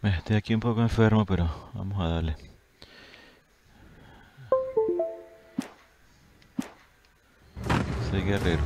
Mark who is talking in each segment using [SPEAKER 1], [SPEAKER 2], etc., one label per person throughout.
[SPEAKER 1] Estoy aquí un poco enfermo, pero vamos a darle. Soy guerrero.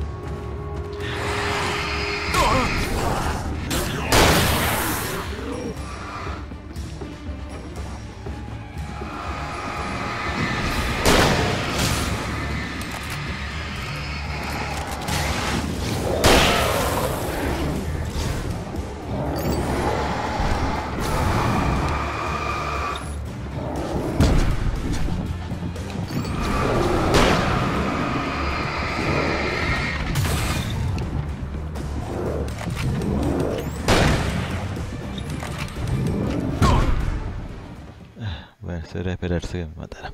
[SPEAKER 1] Bueno, eso era esperarse que me matara.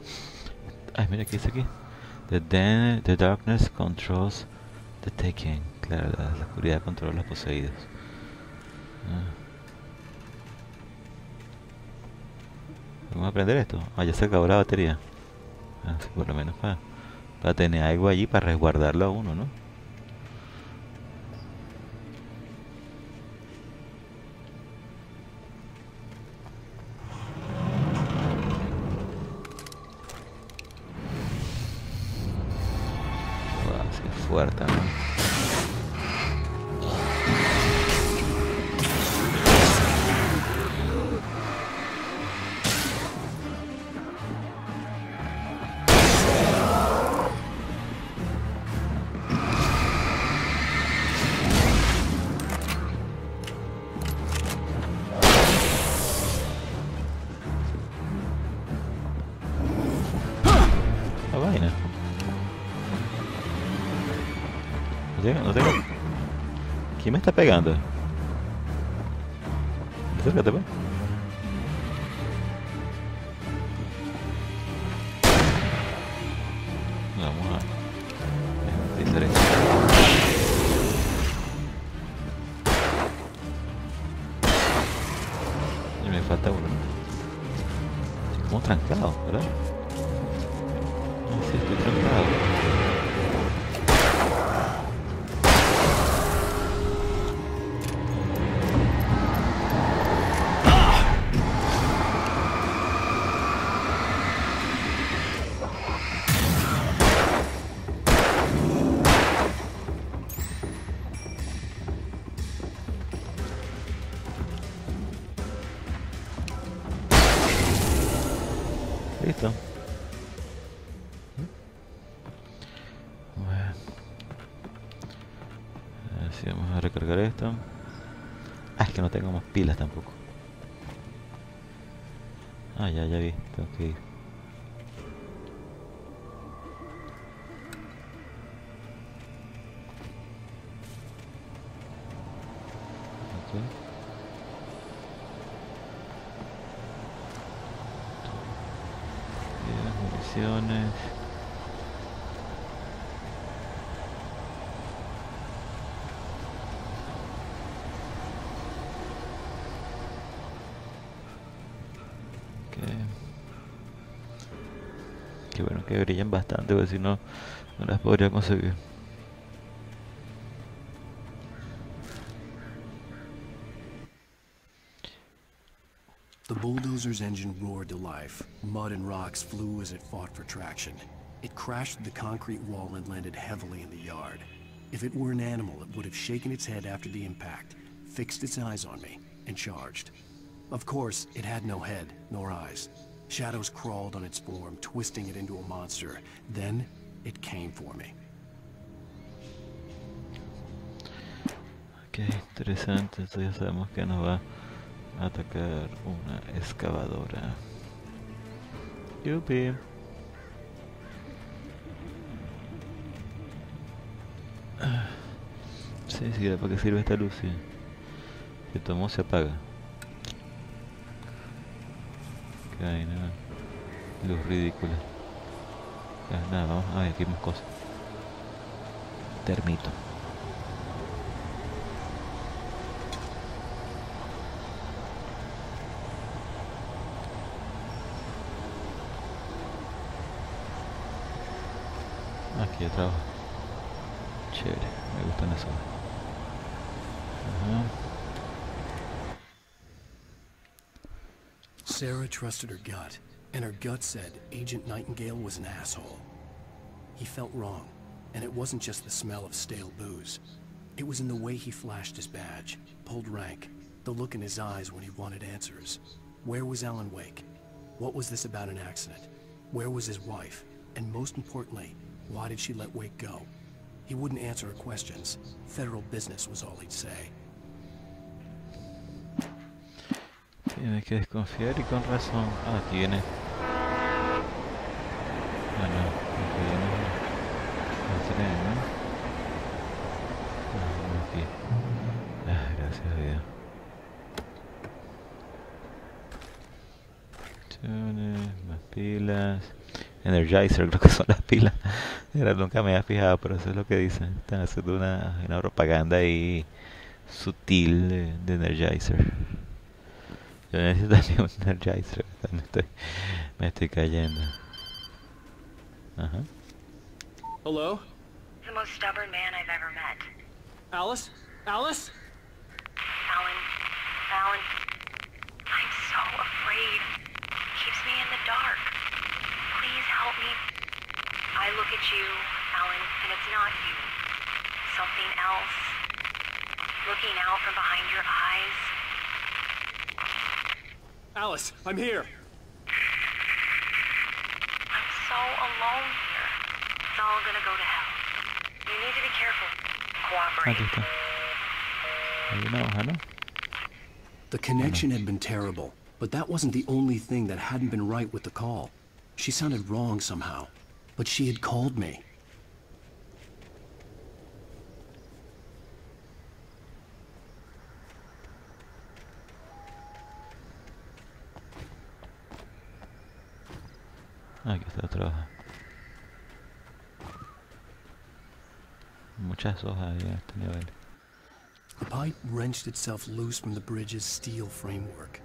[SPEAKER 1] Ay, mira, ¿qué dice aquí? The darkness controls the taking. Claro, la oscuridad controla los poseídos. Ah. Vamos a aprender esto. Ah, ya se acabó la batería. Ah, sí, por lo menos para tener algo allí para resguardarlo a uno, ¿no? Wow, sí, es fuerte, ¿no? La vaina. No tengo. ¿Quién me está pegando? Acércate, pues. Vamos a utilizar esto. Y me falta uno. Estoy como trancado, ¿verdad? Ah, sí, estoy trancado. Listo. Bueno, a ver si vamos a recargar esto. Ah, es que no tengo más pilas tampoco. Ah, ya vi. Tengo que ir. Ok. Bien, municiones. Ok. Qué bueno que brillan bastante, porque si no, no las podría conseguir.
[SPEAKER 2] The bulldozer's engine roared to life. Mud and rocks flew as it fought for traction. It crashed through the concrete wall and landed heavily in the yard. If it were an animal, it would have shaken its head after the impact, fixed its eyes on me, and charged. Of course, it had no head, nor eyes. Shadows crawled on its form, twisting it into a monster. Then, it came for me.
[SPEAKER 1] Ok, interesante. Entonces ya sabemos que nos va a atacar una excavadora. Yupi. Sí, sí, ¿para qué sirve esta luz? Sí. Se tomó, se apaga. Que hay nada. Luz ridícula. Ya, nada, vamos a ver, aquí hay más cosas. Termito. Aquí hay trabajo. Chévere, me gustan las hojas. Ajá.
[SPEAKER 2] Sarah trusted her gut, and her gut said Agent Nightingale was an asshole. He felt wrong, and it wasn't just the smell of stale booze. It was in the way he flashed his badge, pulled rank, the look in his eyes when he wanted answers. Where was Alan Wake? What was this about an accident? Where was his wife? And most importantly, why did she let Wake go? He wouldn't answer her questions. Federal business was all he'd say.
[SPEAKER 1] Tiene que desconfiar y con razón. Ah, aquí viene. Ah, no, aquí viene el tren, ¿no? Ah, aquí. Ah, gracias a Dios. Tunes, más pilas. Energizer, creo que son las pilas. Nunca me había fijado, pero eso es lo que dicen. Están haciendo una propaganda ahí sutil de Energizer. Yo necesito también un Energizer. Me estoy cayendo. Ajá.
[SPEAKER 3] Hello?
[SPEAKER 4] The most stubborn man I've ever met.
[SPEAKER 3] Alice? Alice?
[SPEAKER 4] Alan, I'm so afraid. Keeps me in the dark. Please help me. I look at you, Alan, and it's not you. Something else. Looking out from behind your eyes.
[SPEAKER 3] Alice, I'm here.
[SPEAKER 4] I'm so alone here. It's all gonna go to hell. You need to be careful. Cooperate.
[SPEAKER 1] Aquí está. Hay una hoja, ¿no?
[SPEAKER 2] The connection had been terrible, but that wasn't the only thing that hadn't been right with the call. She sounded wrong somehow, but she had called me.
[SPEAKER 1] Aquí está otra hoja. Muchas hojas ya a este nivel.
[SPEAKER 2] The pipe wrenched itself loose from the bridge's steel framework.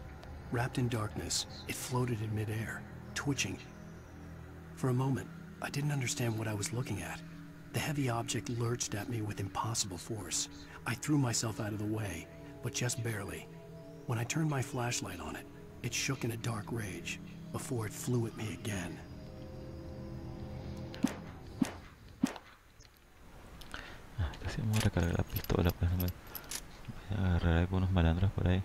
[SPEAKER 2] Wrapped in darkness, it floated in midair, twitching. For a moment, I didn't understand what I was looking at. The heavy object lurched at me with impossible force. I threw myself out of the way, but just barely. When I turned my flashlight on it, it shook in a dark rage, before it flew at me again.
[SPEAKER 1] Casi vamos a recargar la pistola, pues no me... Voy a agarrar algunos malandros por ahí.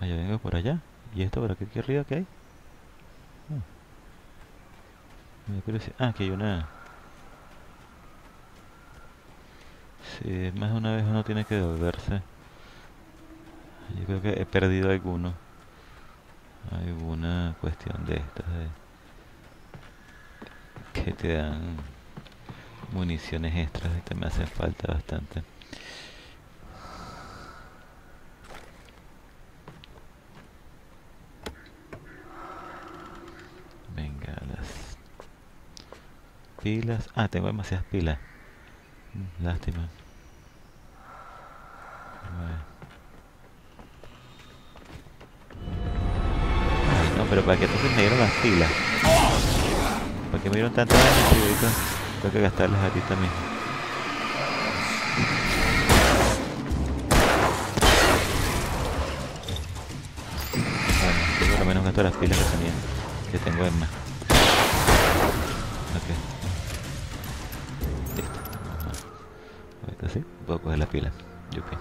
[SPEAKER 1] Yo vengo por allá. ¿Y esto por aquí arriba qué hay? Ah, aquí hay una... Sí, más de una vez uno tiene que devolverse. Yo creo que he perdido alguna cuestión de estas que te dan municiones extras y te me hacen falta bastante. Venga, las pilas. Ah, tengo demasiadas pilas. Lástima. Ay, no, pero para que entonces me dieron las pilas. Porque me dieron tantas ganas y ahorita tengo que gastarlas ahorita mismo. Bueno, yo por lo menos gasto las pilas que tengo en más. Ok. Listo. Ahorita sí, puedo coger la pila. Yupi.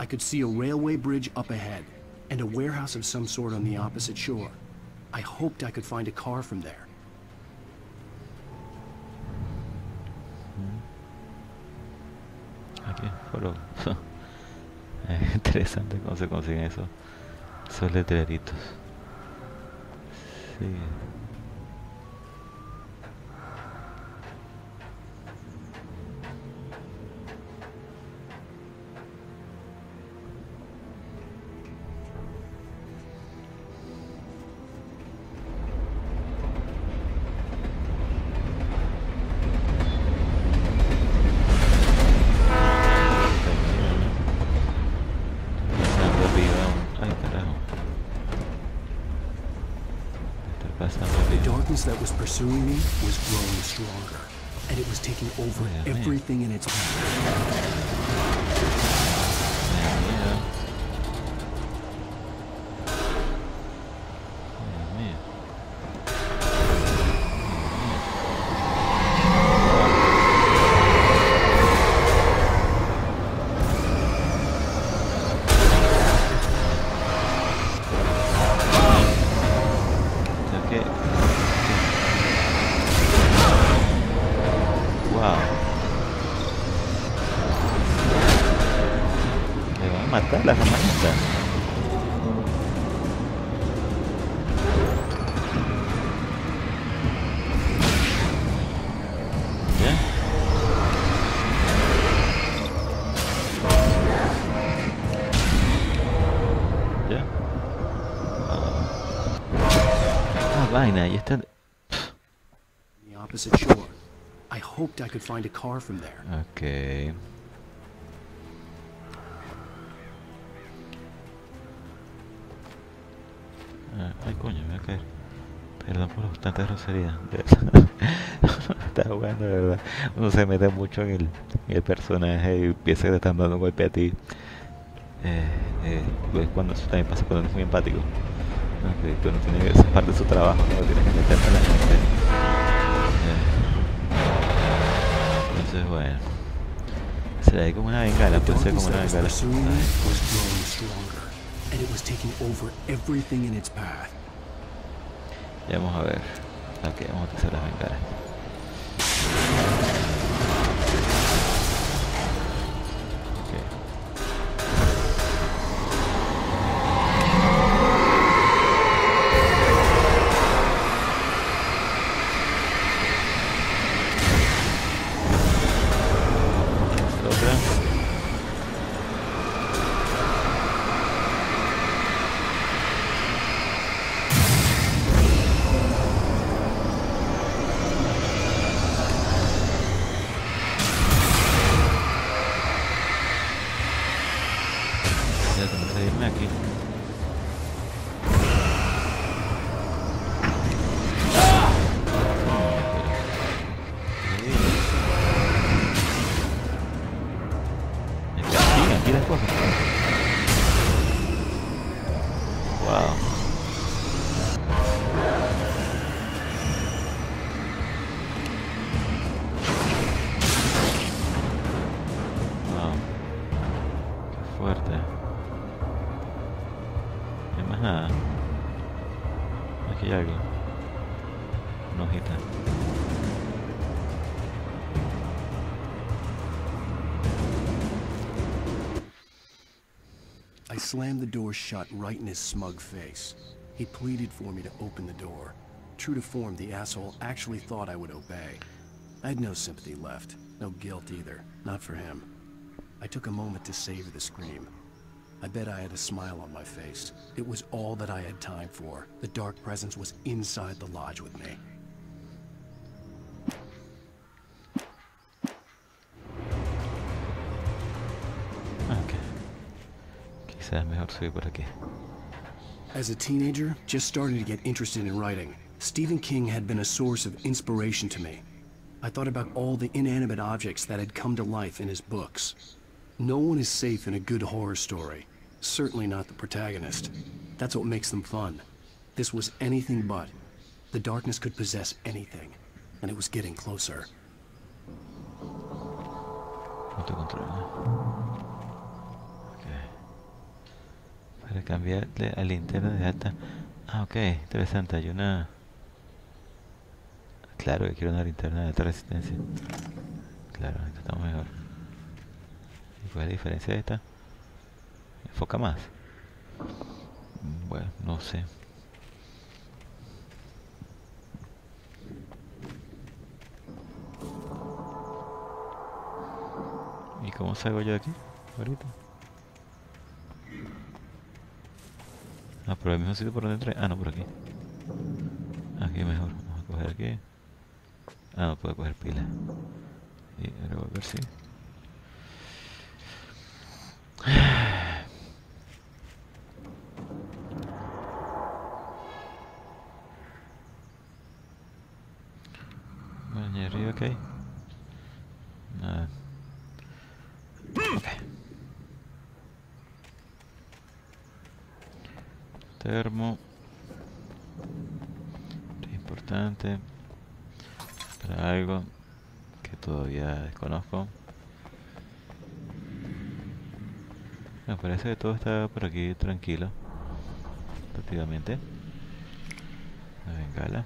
[SPEAKER 2] I could see a railway bridge up ahead, and a warehouse of some sort on the opposite shore. I hoped I could find a car from there.
[SPEAKER 1] Aquí, pero es interesante cómo se consiguen esos letreritos. Sí.
[SPEAKER 2] darkness that was pursuing me was growing stronger, and it was taking over
[SPEAKER 1] Yeah, man.
[SPEAKER 2] everything in its path.
[SPEAKER 1] Dios mío. Creo que... Wow. Me van a matar las hermanitas. ¿Ya? ¿Ya? Vaina, y está...
[SPEAKER 2] The opposite shore. I hoped I could find a car from there.
[SPEAKER 1] Ok. Ay, coño, me voy a caer. Perdón por tanta grosería. De verdad. Está jugando, de verdad. Uno se mete mucho en el personaje y piensa que te están dando un golpe a ti. Pues cuando eso también pasa cuando uno es muy empático. Que uno tiene que, esa es parte de su trabajo, ¿no? Tienes que meterte en la gente. Entonces, bueno. Será ahí como una bengala,
[SPEAKER 2] The
[SPEAKER 1] puede ser
[SPEAKER 2] darkness
[SPEAKER 1] como una
[SPEAKER 2] that was
[SPEAKER 1] bengala.
[SPEAKER 2] pursuing me
[SPEAKER 1] Ay,
[SPEAKER 2] was growing stronger, and it was taking over everything in its path.
[SPEAKER 1] ya vamos a ver. Ok, vamos a utilizar las bengalas. Ok. Otra. Ya tengo que salirme aquí. Me castigan aquí las cosas. Wow. Wow. Qué fuerte. No hay más nada. Aquí hay algo. Una hojita.
[SPEAKER 2] I slammed the door shut right in his smug face. He pleaded for me to open the door. True to form, the asshole actually thought I would obey. I had no sympathy left, no guilt either, not for him. I took a moment to savor the scream. I bet I had a smile on my face. It was all that I had time for. The dark presence was inside the lodge with me.
[SPEAKER 1] Ok. Quizás mejor subir por aquí.
[SPEAKER 2] As a teenager, just starting to get interested in writing, Stephen King had been a source of inspiration to me. I thought about all the inanimate objects that had come to life in his books. No one is safe in a good horror story. Certainly not the protagonist. That's what makes them fun. This was anything but. The darkness could possess anything, and it was getting closer.
[SPEAKER 1] Autocontrol. Ok. Para cambiarle a linterna de alta. Ah, ok. Interesante. Hay una... Claro que quiero una linterna de alta resistencia. Claro, esta está mejor. ¿Y cuál es la diferencia de esta? ¿Enfoca más? Bueno, no sé. ¿Y cómo salgo yo de aquí? Ahorita. Ah, pero el mismo sitio por donde entré. Ah, no, por aquí. Aquí mejor. Vamos a coger aquí. Ah, no puedo coger pila. Y revolver, sí. Termo. Es importante. Para algo que todavía desconozco. Me parece que todo está por aquí tranquilo. Prácticamente. Una bengala.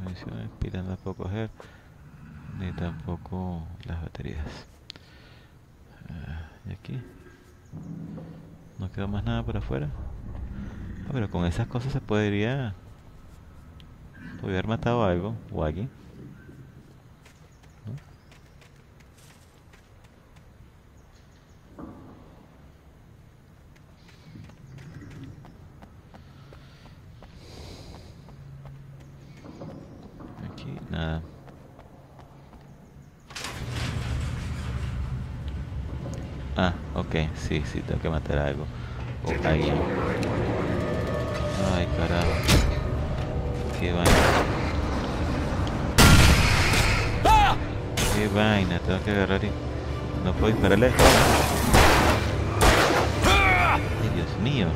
[SPEAKER 1] Municiones, pilas no puedo coger, ni tampoco las baterías. Y aquí no quedó más nada por afuera. Pero con esas cosas se podría haber matado algo o alguien, ¿no? Aquí nada. Ah, ok, sí, tengo que matar algo o alguien. Ay, carajo. Qué vaina. Qué vaina, tengo que agarrar y... No puedo dispararle. Ay, Dios mío.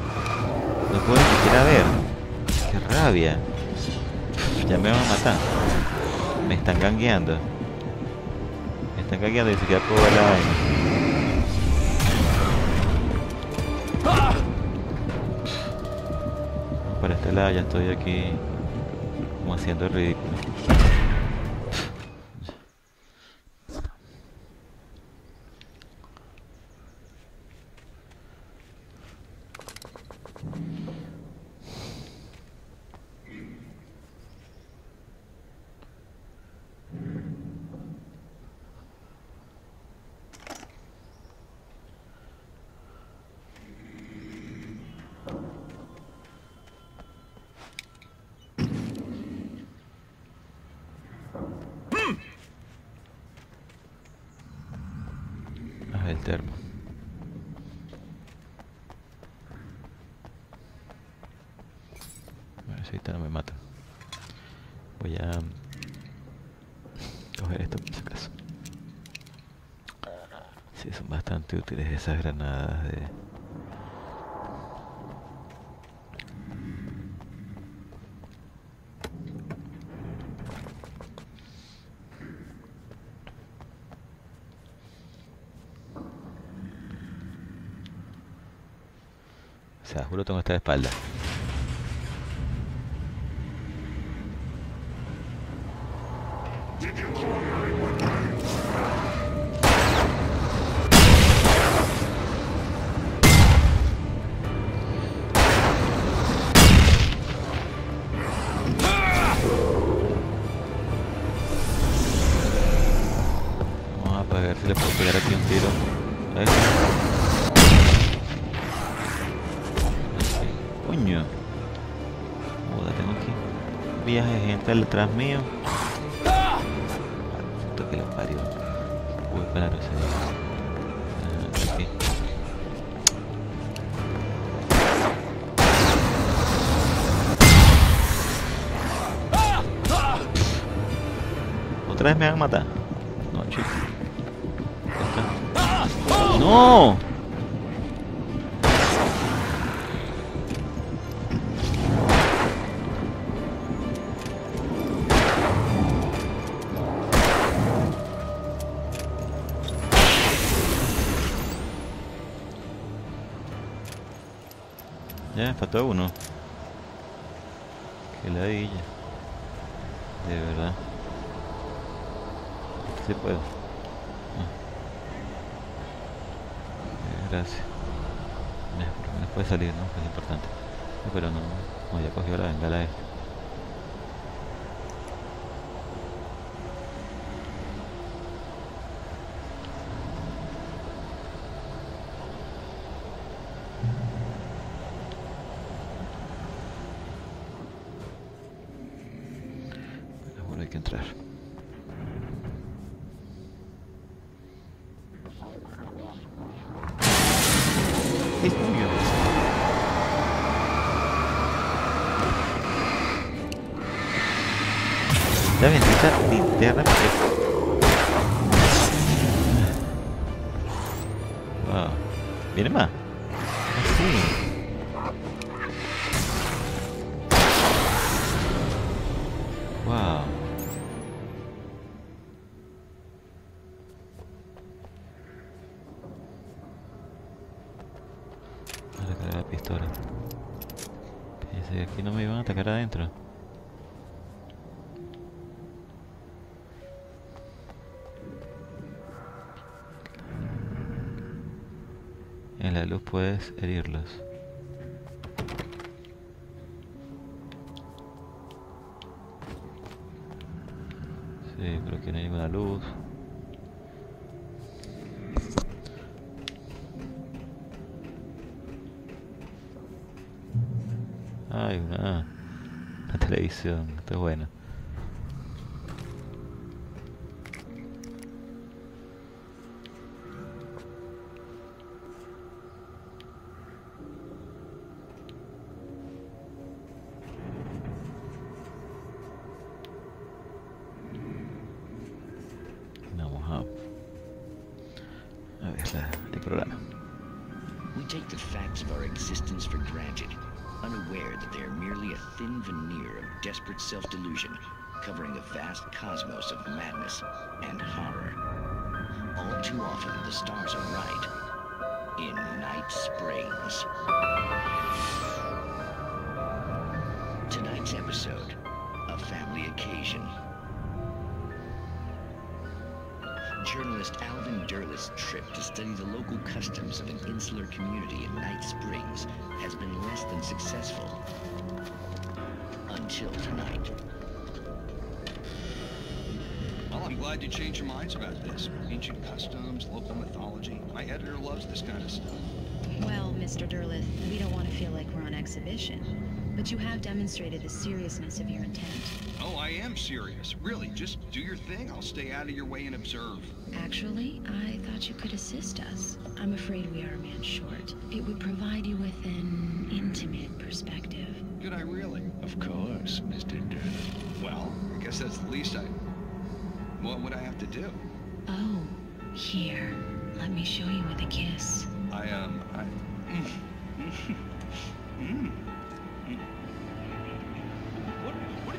[SPEAKER 1] No puedo ni siquiera ver. Qué rabia. Ya me van a matar. Me están gangueando. Me están gangueando y ni siquiera puedo ver la vaina. Para este lado ya estoy aquí como haciendo el ridículo. El termo. A ver si ahorita no me matan. Voy a coger esto por si acaso. Sí, son bastante útiles esas granadas de... O sea, juro tengo esta de espalda. Vamos a ver si le puedo pegar aquí un tiro. ¿Ves? Coño. Joder, tengo aquí un viaje de gente detrás mío. Puto que lo parió. Uy, para no sé. Aquí. ¿Otra vez me van a matar? No, chicos. ¡No! Ya me faltó uno. Qué ladilla. De verdad. Sí puedo. Gracias. Ya, por lo menos puede salir, ¿no? Que es importante. Pero no, ya cogió la bengala esta. Bueno, hay que entrar. Está bien, esta linterna porque... Wow. ¿Viene más? Así. Wow. Voy a recargar la pistola. Pensé que aquí no me iban a atacar adentro. En la luz puedes herirlos. Sí, pero aquí no hay ninguna luz. Hay una televisión, está bueno. Vamos a ver el programa.
[SPEAKER 5] We take the facts of our existence for granted, unaware that they are merely a thin veneer of desperate self-delusion, covering a vast cosmos of madness and horror. All too often, the stars are right. In Night Springs. Tonight's episode, a family occasion. Journalist Alvin Derleth's trip to study the local customs of an insular community in Night Springs has been less than successful. Until tonight.
[SPEAKER 6] Well, I'm glad you changed your minds about this. Ancient customs, local mythology. My editor loves this kind of stuff.
[SPEAKER 7] Well, Mr. Derleth, we don't want to feel like we're on exhibition. But you have demonstrated the seriousness of your intent.
[SPEAKER 6] Oh, I am serious. Really, just do your thing. I'll stay out of your way and observe.
[SPEAKER 7] Actually, I thought you could assist us. I'm afraid we are a man short. It would provide you with an intimate perspective.
[SPEAKER 6] Could I really?
[SPEAKER 5] Of course, Mr. Derleth.
[SPEAKER 6] Well, I guess that's the least I... What would I have to do?
[SPEAKER 7] Oh, here. Let me show you with a kiss.
[SPEAKER 6] What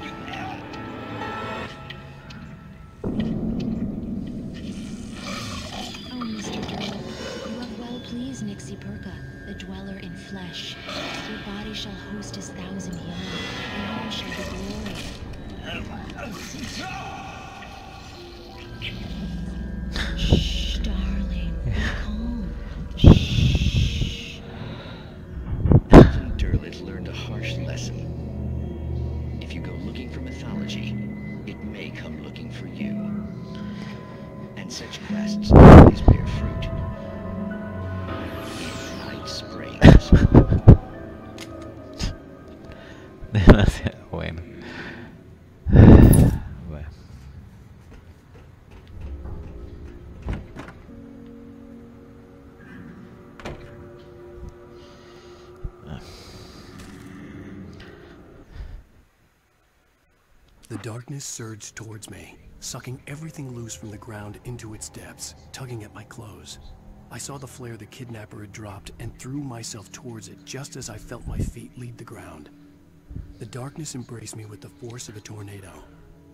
[SPEAKER 6] did you add?
[SPEAKER 7] Oh, Mr. Derleth, you have well pleased Nixie Perka, the dweller in flesh. Your body shall host his 1,000 young, and all shall be glory. Shh, darling, be calm. Shh.
[SPEAKER 5] Alvin Derleth learned a harsh lesson. If you go looking for mythology, it may come looking for you. And such quests always bear fruit. In Night Springs.
[SPEAKER 1] Demasiado bueno. Bueno.
[SPEAKER 2] The darkness surged towards me, sucking everything loose from the ground into its depths, tugging at my clothes. I saw the flare the kidnapper had dropped and threw myself towards it just as I felt my feet leave the ground. The darkness embraced me with the force of a tornado.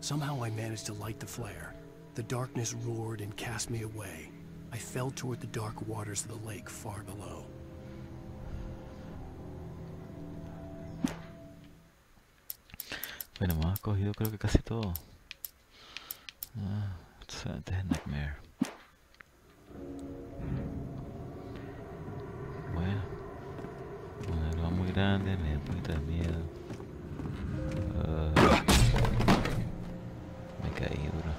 [SPEAKER 2] Somehow I managed to light the flare. The darkness roared and cast me away. I fell toward the dark waters of the lake far below.
[SPEAKER 1] Bueno, hemos cogido creo que casi todo. This is Nightmare. Bueno, una broma muy grande, me da un poquito de miedo. Me caí duro.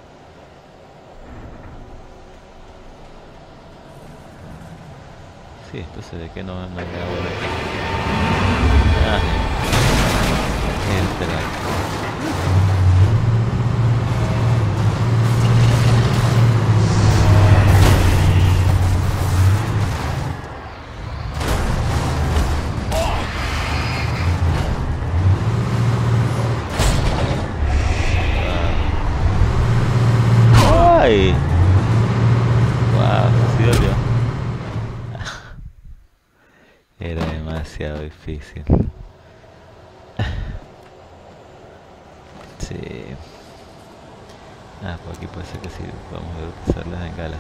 [SPEAKER 1] Sí, esto se ve que no hay agua de aquí. difícil. Sí. Ah, por aquí puede ser que sí. Vamos a utilizar las bengalas.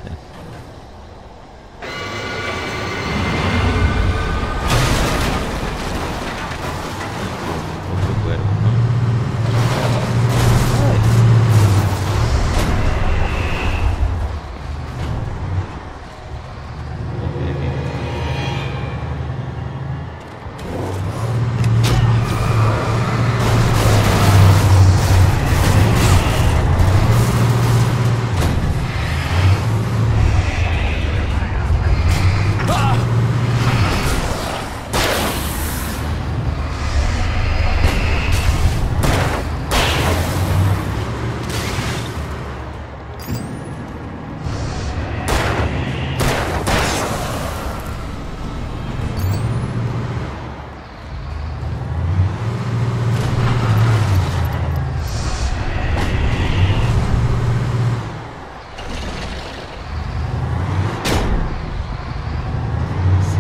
[SPEAKER 1] Sí. Otro cuervo, ¿no? Ay. Ok, bien.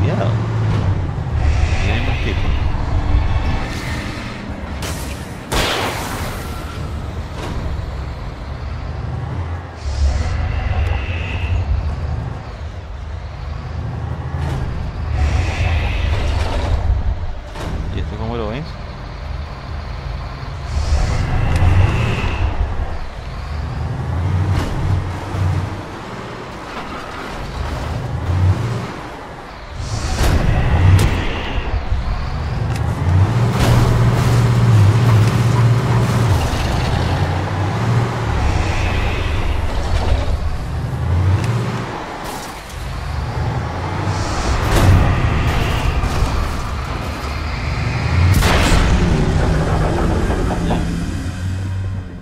[SPEAKER 1] Demasiado. Vienen más tipos. ¿Y esto cómo lo ven?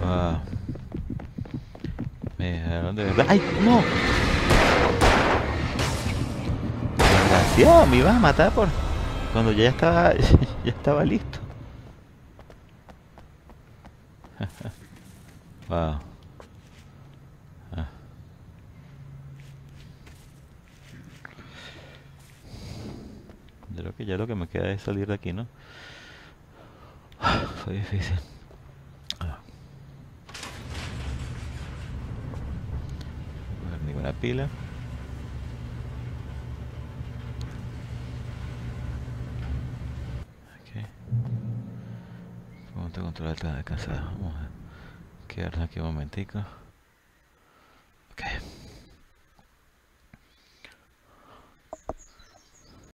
[SPEAKER 1] Wow. Me dejaron de verdad. ¡Ay, no! Desgraciado, me ibas a matar por cuando ya estaba ya estaba listo. Wow. Ah. Yo creo que ya lo que me queda es salir de aquí, ¿no? Fue difícil. Ah. No hay ninguna pila. Ok. Vamos a controlar el tema de cansado. Vamos a quedarnos aquí un momentico.